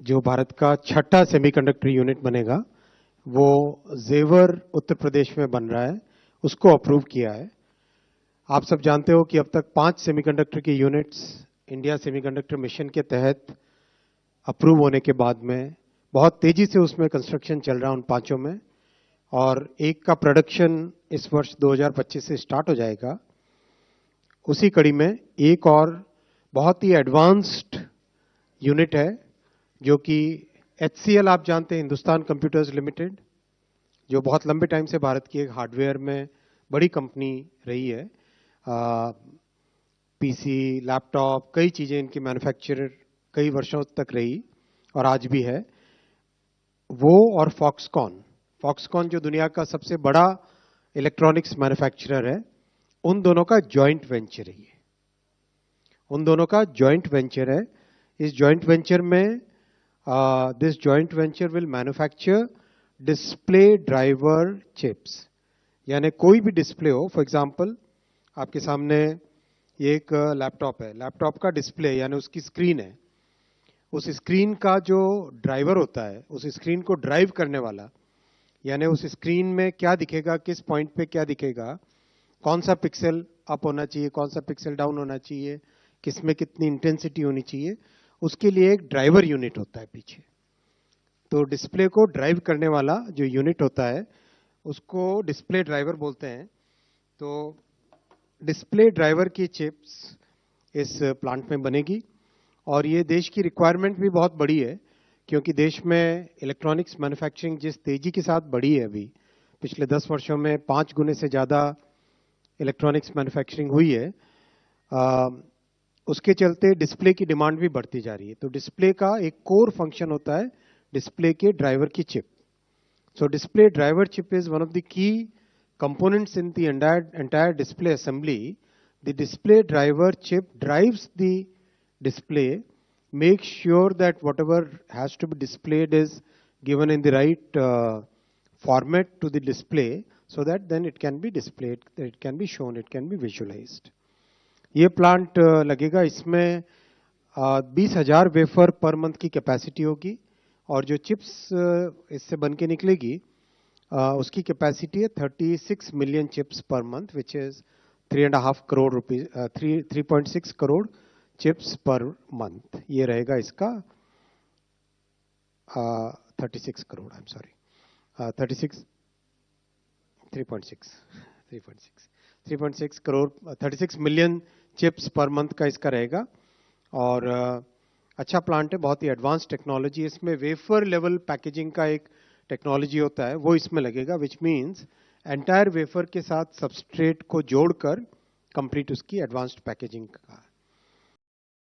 जो भारत का छठा सेमीकंडक्टर यूनिट बनेगा वो जेवर उत्तर प्रदेश में बन रहा है, उसको अप्रूव किया है। आप सब जानते हो कि अब तक 5 सेमीकंडक्टर के यूनिट्स इंडिया सेमीकंडक्टर मिशन के तहत अप्रूव होने के बाद में बहुत तेजी से उसमें कंस्ट्रक्शन चल रहा है उन पांचों में, और एक का प्रोडक्शन इस वर्ष 2025 से स्टार्ट हो जाएगा। उसी कड़ी में एक और बहुत ही एडवांस्ड यूनिट है जो कि HCL आप जानते हैं, हिंदुस्तान कंप्यूटर्स लिमिटेड, जो बहुत लंबे टाइम से भारत की एक हार्डवेयर में बड़ी कंपनी रही है। पीसी, लैपटॉप, कई चीजें इनकी मैन्युफैक्चरर कई वर्षों तक रही और आज भी है वो, और फॉक्सकॉन जो दुनिया का सबसे बड़ा इलेक्ट्रॉनिक्स मैन्युफैक्चरर है, उन दोनों का जॉइंट वेंचर है। उन दोनों का जॉइंट वेंचर है। इस जॉइंट वेंचर में this joint venture will manufacture display driver chips, यानी कोई भी डिस्प्ले हो। फॉर एग्जांपल आपके सामने ये एक लैपटॉप है, लैपटॉप का डिस्प्ले यानी उसकी स्क्रीन है, उस स्क्रीन का जो ड्राइवर होता है, उस स्क्रीन को ड्राइव करने वाला, यानी उस स्क्रीन में क्या दिखेगा, किस पॉइंट पे क्या दिखेगा, कौन सा पिक्सल अप होना चाहिए, कौन सा पिक्सल डाउन होना चाहिए, किसमें कितनी इंटेंसिटी होनी चाहिए, उसके लिए एक ड्राइवर यूनिट होता है पीछे। तो डिस्प्ले को ड्राइव करने वाला जो यूनिट होता है उसको डिस्प्ले ड्राइवर बोलते हैं। तो डिस्प्ले ड्राइवर की चिप्स इस प्लांट में बनेगी, और ये देश की रिक्वायरमेंट भी बहुत बड़ी है, क्योंकि देश में इलेक्ट्रॉनिक्स मैन्युफैक्चरिंग जिस तेजी के साथ बढ़ी है, अभी पिछले 10 वर्षों में 5 गुने से ज़्यादा इलेक्ट्रॉनिक्स मैन्युफैक्चरिंग हुई है, उसके चलते डिस्प्ले की डिमांड भी बढ़ती जा रही है। तो डिस्प्ले का एक कोर फंक्शन होता है डिस्प्ले के ड्राइवर की chip. So display driver chip is one of the key components in the entire display assembly. The display driver chip drives the display, makes sure that whatever has to be displayed is given in the right format to the display, so that then it can be displayed, it can be shown, it can be visualized. ये plant लगेगा, इसमें 20,000 wafer per month की capacity होगी, और जो chips इससे बन के निकलेगी उसकी कैपेसिटी है 36 million chips per month, which is 3.5 crore rupees, 3.6 crore chips per month. ये रहेगा इसका 36 crore, I am sorry, 3.6 crore, 36 million chips per month का इसका रहेगा। और अच्छा प्लांट है, बहुत ही एडवांस टेक्नोलॉजी, इसमें वेफर लेवल पैकेजिंग का एक टेक्नोलॉजी होता है, वो इसमें लगेगा, विच मीन्स एंटायर वेफर के साथ सबस्ट्रेट को जोड़कर कंप्लीट उसकी एडवांस्ड पैकेजिंग का